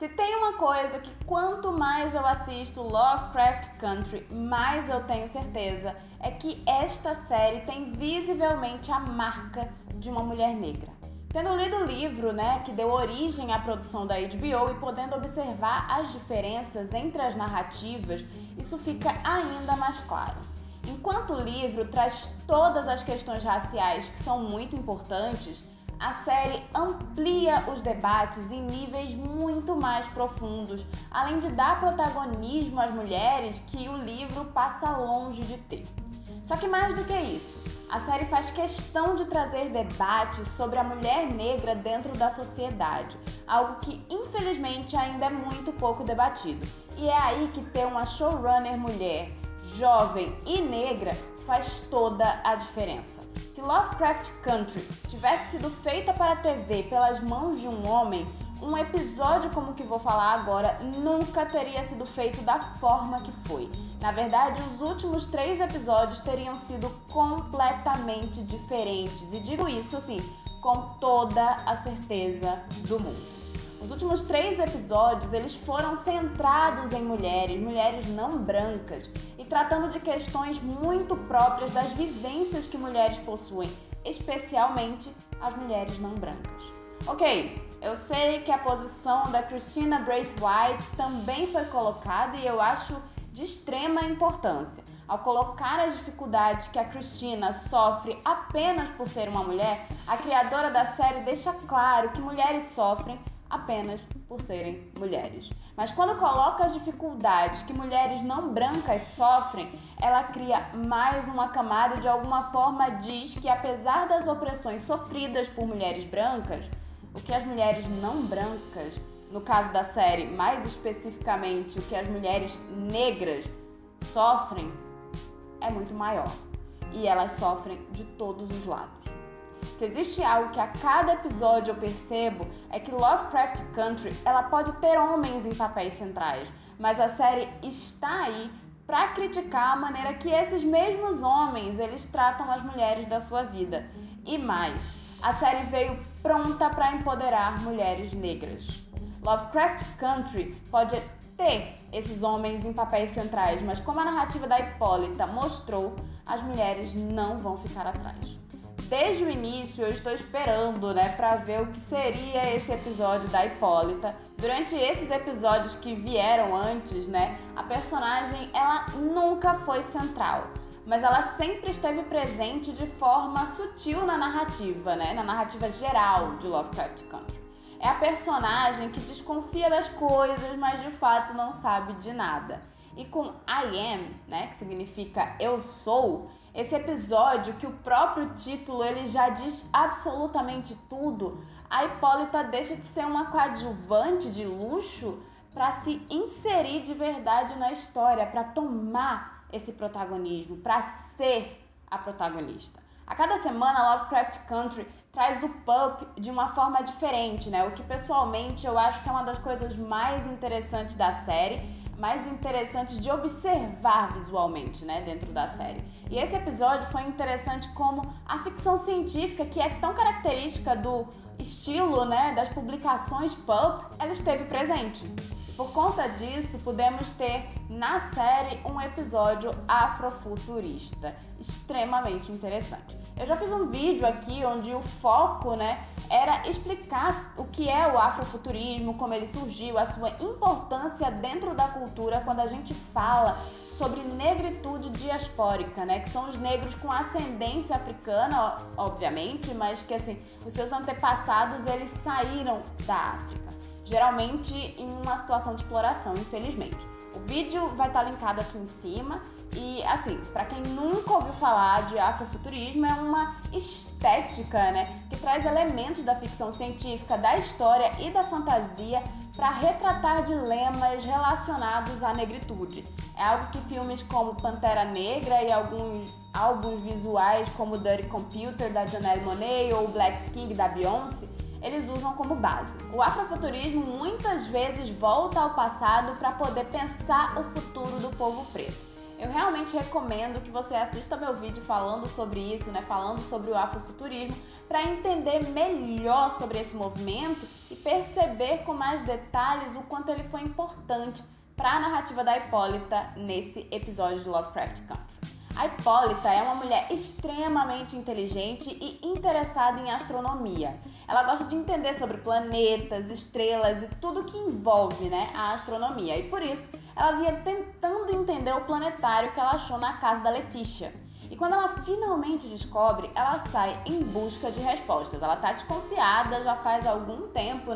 Se tem uma coisa que quanto mais eu assisto Lovecraft Country, mais eu tenho certeza, é que esta série tem visivelmente a marca de uma mulher negra. Tendo lido o livro, que deu origem à produção da HBO e podendo observar as diferenças entre as narrativas, isso fica ainda mais claro. Enquanto o livro traz todas as questões raciais que são muito importantes, a série amplia os debates em níveis muito mais profundos, além de dar protagonismo às mulheres que o livro passa longe de ter. Só que mais do que isso, a série faz questão de trazer debates sobre a mulher negra dentro da sociedade, algo que infelizmente ainda é muito pouco debatido. E é aí que ter uma showrunner mulher, jovem e negra faz toda a diferença. Se Lovecraft Country tivesse sido feita para a TV pelas mãos de um homem, um episódio como o que vou falar agora nunca teria sido feito da forma que foi. Na verdade, os últimos 3 episódios teriam sido completamente diferentes. E digo isso assim, com toda a certeza do mundo. Os últimos 3 episódios, eles foram centrados em mulheres não brancas, e tratando de questões muito próprias das vivências que mulheres possuem, especialmente as mulheres não brancas. Ok, eu sei que a posição da Christina Braithwaite também foi colocada e eu acho de extrema importância. Ao colocar as dificuldades que a Christina sofre apenas por ser uma mulher, a criadora da série deixa claro que mulheres sofrem apenas por serem mulheres. Mas quando coloca as dificuldades que mulheres não brancas sofrem, ela cria mais uma camada e de alguma forma diz que apesar das opressões sofridas por mulheres brancas, o que as mulheres não brancas, no caso da série, mais especificamente o que as mulheres negras sofrem, é muito maior. E elas sofrem de todos os lados. Se existe algo que a cada episódio eu percebo, é que Lovecraft Country ela pode ter homens em papéis centrais, mas a série está aí para criticar a maneira que esses mesmos homens eles tratam as mulheres da sua vida. E mais, a série veio pronta para empoderar mulheres negras. Lovecraft Country pode ter esses homens em papéis centrais, mas como a narrativa da Hipólita mostrou, as mulheres não vão ficar atrás. Desde o início eu estou esperando, para ver o que seria esse episódio da Hipólita. Durante esses episódios que vieram antes, a personagem ela nunca foi central, mas ela sempre esteve presente de forma sutil na narrativa, na narrativa geral de Lovecraft Country. É a personagem que desconfia das coisas, mas de fato não sabe de nada. E com I am, que significa eu sou, esse episódio, que o próprio título ele já diz absolutamente tudo, a Hipólita deixa de ser uma coadjuvante de luxo para se inserir de verdade na história, para tomar esse protagonismo, para ser a protagonista. A cada semana, Lovecraft Country traz o pulp de uma forma diferente, o que pessoalmente eu acho que é uma das coisas mais interessantes da série, mais interessantes de observar visualmente, dentro da série. E esse episódio foi interessante como a ficção científica, que é tão característica do estilo, das publicações pulp, ela esteve presente. Por conta disso, podemos ter na série um episódio afrofuturista, extremamente interessante. Eu já fiz um vídeo aqui onde o foco, era explicar o que é o afrofuturismo, como ele surgiu, a sua importância dentro da cultura quando a gente fala sobre negritude diaspórica, que são os negros com ascendência africana, obviamente, mas que os seus antepassados eles saíram da África, geralmente em uma situação de exploração, infelizmente. O vídeo vai estar linkado aqui em cima e, para quem nunca ouviu falar de afrofuturismo, é uma estética, que traz elementos da ficção científica, da história e da fantasia para retratar dilemas relacionados à negritude. É algo que filmes como Pantera Negra e alguns álbuns visuais como Dirty Computer, da Janelle Monáe, ou Black Skin, da Beyoncé, eles usam como base. O afrofuturismo muitas vezes volta ao passado para poder pensar o futuro do povo preto. Eu realmente recomendo que você assista meu vídeo falando sobre isso, falando sobre o afrofuturismo, para entender melhor sobre esse movimento e perceber com mais detalhes o quanto ele foi importante para a narrativa da Hipólita nesse episódio de Lovecraft Country. A Hipólita é uma mulher extremamente inteligente e interessada em astronomia. Ela gosta de entender sobre planetas, estrelas e tudo que envolve, a astronomia. E por isso, ela vinha tentando entender o planetário que ela achou na casa da Letícia. E quando ela finalmente descobre, ela sai em busca de respostas. Ela tá desconfiada já faz algum tempo,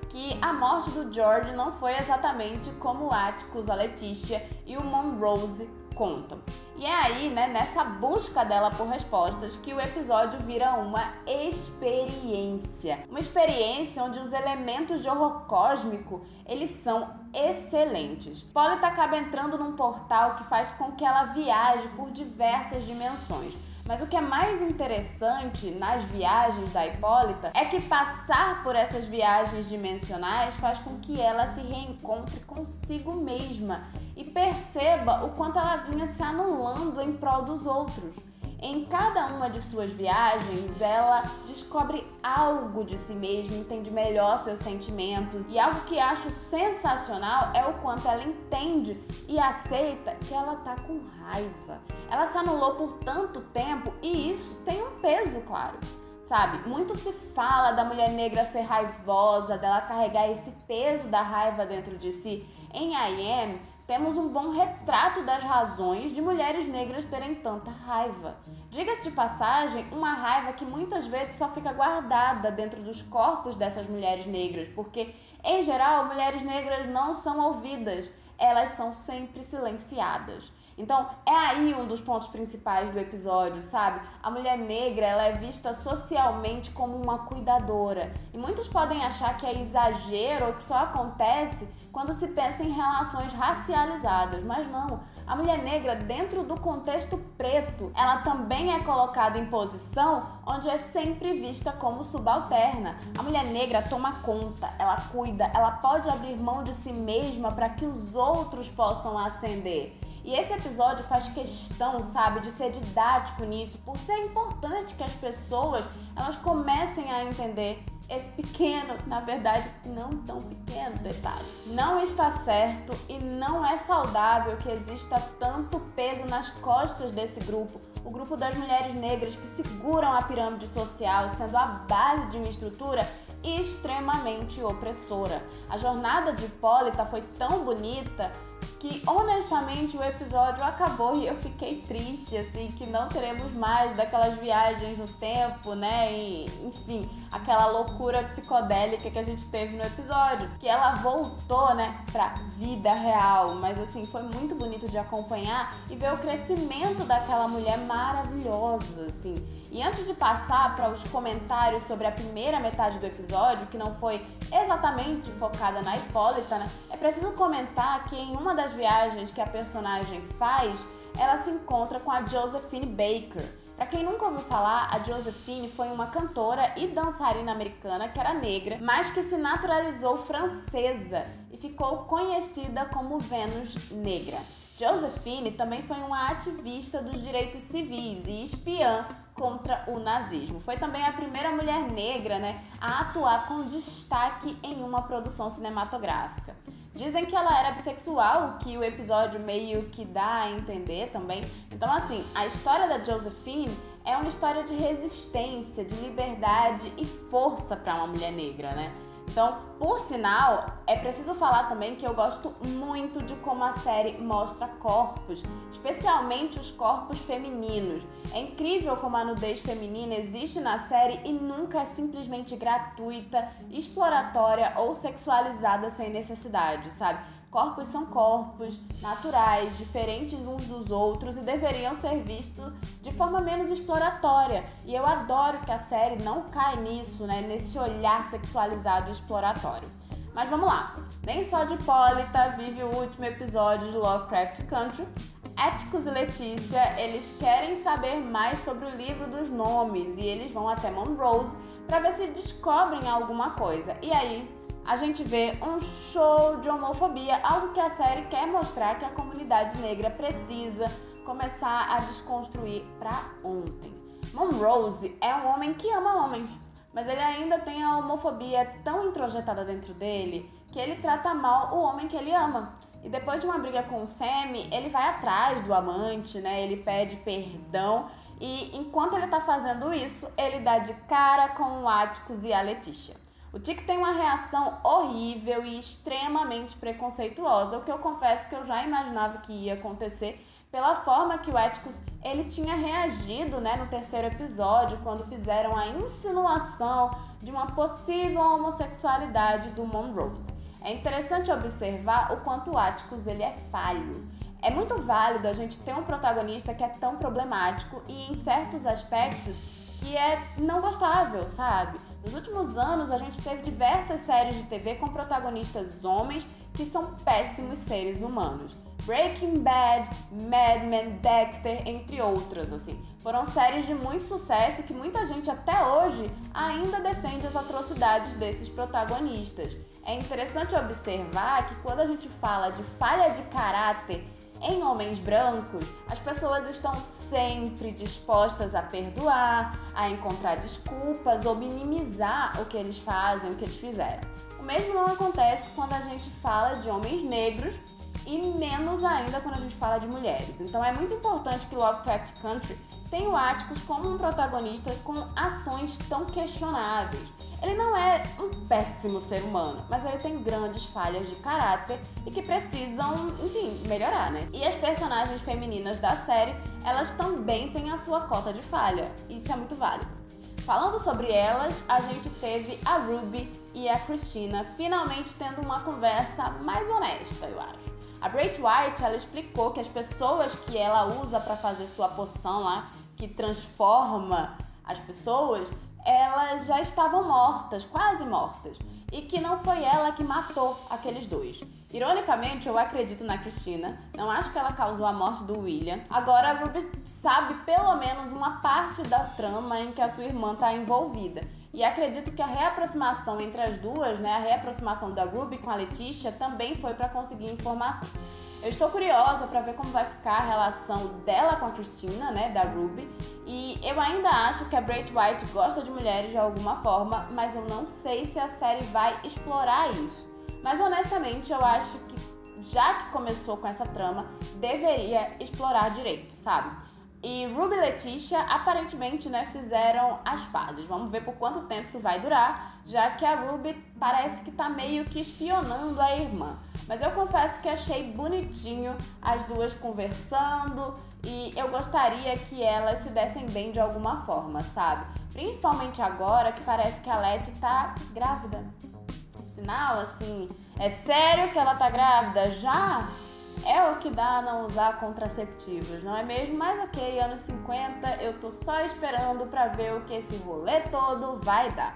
que a morte do George não foi exatamente como o Atticus, a Letícia e o Monrose contam. E é aí, nessa busca dela por respostas, que o episódio vira uma experiência. Uma experiência onde os elementos de horror cósmico, eles são excelentes. Hipólita acaba entrando num portal que faz com que ela viaje por diversas dimensões. Mas o que é mais interessante nas viagens da Hipólita é que passar por essas viagens dimensionais faz com que ela se reencontre consigo mesma e perceba o quanto ela vinha se anulando em prol dos outros. Em cada uma de suas viagens, ela descobre algo de si mesma, entende melhor seus sentimentos, e algo que acho sensacional é o quanto ela entende e aceita que ela tá com raiva. Ela se anulou por tanto tempo e isso tem um peso, claro. Sabe, muito se fala da mulher negra ser raivosa, dela carregar esse peso da raiva dentro de si. Em I Am, temos um bom retrato das razões de mulheres negras terem tanta raiva. Diga-se de passagem, uma raiva que muitas vezes só fica guardada dentro dos corpos dessas mulheres negras, porque, em geral, mulheres negras não são ouvidas, elas são sempre silenciadas. Então, é aí um dos pontos principais do episódio, sabe? A mulher negra, ela é vista socialmente como uma cuidadora. E muitos podem achar que é exagero ou que só acontece quando se pensa em relações racializadas, mas não. A mulher negra, dentro do contexto preto, ela também é colocada em posição onde é sempre vista como subalterna. A mulher negra toma conta, ela cuida, ela pode abrir mão de si mesma para que os outros possam ascender. E esse episódio faz questão, sabe, de ser didático nisso, por ser importante que as pessoas elas comecem a entender esse pequeno, na verdade, não tão pequeno detalhe. Não está certo e não é saudável que exista tanto peso nas costas desse grupo, o grupo das mulheres negras que seguram a pirâmide social, sendo a base de uma estrutura extremamente opressora. A jornada de Hipólita foi tão bonita que, honestamente, o episódio acabou e eu fiquei triste, assim, que não teremos mais daquelas viagens no tempo, e, enfim, aquela loucura psicodélica que a gente teve no episódio, que ela voltou, pra vida real, mas, assim, foi muito bonito de acompanhar e ver o crescimento daquela mulher maravilhosa, assim. E antes de passar para os comentários sobre a primeira metade do episódio, que não foi exatamente focada na Hipólita, é preciso comentar que em uma das viagens que a personagem faz, ela se encontra com a Josephine Baker. Para quem nunca ouviu falar, a Josephine foi uma cantora e dançarina americana que era negra, mas que se naturalizou francesa e ficou conhecida como Vênus Negra. Josephine também foi uma ativista dos direitos civis e espiã contra o nazismo. Foi também a primeira mulher negra, a atuar com destaque em uma produção cinematográfica. Dizem que ela era bissexual, o que o episódio meio que dá a entender também. Então, assim, a história da Josephine é uma história de resistência, de liberdade e força para uma mulher negra, Então, por sinal, é preciso falar também que eu gosto muito de como a série mostra corpos, especialmente os corpos femininos. É incrível como a nudez feminina existe na série e nunca é simplesmente gratuita, exploratória ou sexualizada sem necessidade, sabe? Corpos são corpos naturais, diferentes uns dos outros e deveriam ser vistos de forma menos exploratória. E eu adoro que a série não cai nisso, nesse olhar sexualizado e exploratório. Mas vamos lá. Nem só de Hipólita vive o último episódio de Lovecraft Country. Atticus e Letícia, eles querem saber mais sobre o livro dos nomes e eles vão até Monrose para ver se descobrem alguma coisa. E aí a gente vê um show de homofobia, algo que a série quer mostrar que a comunidade negra precisa começar a desconstruir pra ontem. Monrose é um homem que ama homens, mas ele ainda tem a homofobia tão introjetada dentro dele que ele trata mal o homem que ele ama. E depois de uma briga com o Sammy, ele vai atrás do amante, né? Ele pede perdão e enquanto ele tá fazendo isso, ele dá de cara com o Atticus e a Letitia. O Tic tem uma reação horrível e extremamente preconceituosa, o que eu confesso que eu já imaginava que ia acontecer pela forma que o Atticus ele tinha reagido, né, no terceiro episódio, quando fizeram a insinuação de uma possível homossexualidade do Monrose. É interessante observar o quanto o Atticus ele é falho. É muito válido a gente ter um protagonista que é tão problemático e em certos aspectos que é não gostável, sabe? Nos últimos anos a gente teve diversas séries de TV com protagonistas homens que são péssimos seres humanos. Breaking Bad, Mad Men, Dexter, entre outras, assim. Foram séries de muito sucesso que muita gente até hoje ainda defende as atrocidades desses protagonistas. É interessante observar que quando a gente fala de falha de caráter em homens brancos, as pessoas estão sempre dispostas a perdoar, a encontrar desculpas ou minimizar o que eles fazem, o que eles fizeram. O mesmo não acontece quando a gente fala de homens negros e menos ainda quando a gente fala de mulheres. Então é muito importante que Lovecraft Country tenha o Atticus como um protagonista com ações tão questionáveis. Ele não é um péssimo ser humano, mas ele tem grandes falhas de caráter e que precisam, enfim, melhorar, né? E as personagens femininas da série, elas também têm a sua cota de falha. Isso é muito válido. Falando sobre elas, a gente teve a Ruby e a Christina finalmente tendo uma conversa mais honesta, eu acho. A Great White, ela explicou que as pessoas que ela usa para fazer sua poção lá, que transforma as pessoas, elas já estavam mortas, quase mortas, e que não foi ela que matou aqueles dois. Ironicamente, eu acredito na Christina, não acho que ela causou a morte do William. Agora a Ruby sabe pelo menos uma parte da trama em que a sua irmã está envolvida. E acredito que a reaproximação entre as duas, né, a reaproximação da Ruby com a Letitia também foi para conseguir informações. Eu estou curiosa para ver como vai ficar a relação dela com a Christina, né, da Ruby, e eu ainda acho que a Great White gosta de mulheres de alguma forma, mas eu não sei se a série vai explorar isso. Mas honestamente, eu acho que, já que começou com essa trama, deveria explorar direito, sabe? E Ruby e Letitia aparentemente, né, fizeram as pazes. Vamos ver por quanto tempo isso vai durar, já que a Ruby parece que tá meio que espionando a irmã. Mas eu confesso que achei bonitinho as duas conversando e eu gostaria que elas se dessem bem de alguma forma, sabe? Principalmente agora que parece que a Letty tá grávida. Sinal, assim, é sério que ela tá grávida? Já? É o que dá não usar contraceptivos, não é mesmo? Mas ok, anos 50, eu tô só esperando pra ver o que esse rolê todo vai dar.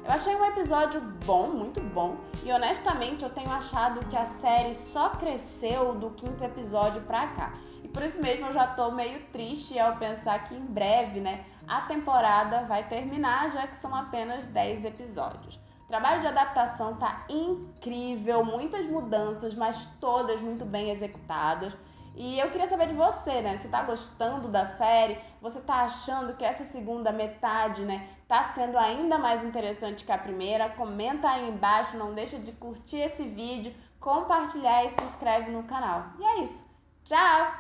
Eu achei um episódio bom, muito bom, e honestamente eu tenho achado que a série só cresceu do 5º episódio pra cá. E por isso mesmo eu já tô meio triste ao pensar que em breve, né, a temporada vai terminar, já que são apenas 10 episódios. O trabalho de adaptação tá incrível, muitas mudanças, mas todas muito bem executadas. E eu queria saber de você, né? Você tá gostando da série? Você tá achando que essa segunda metade, né, tá sendo ainda mais interessante que a primeira? Comenta aí embaixo, não deixa de curtir esse vídeo, compartilhar e se inscreve no canal. E é isso. Tchau!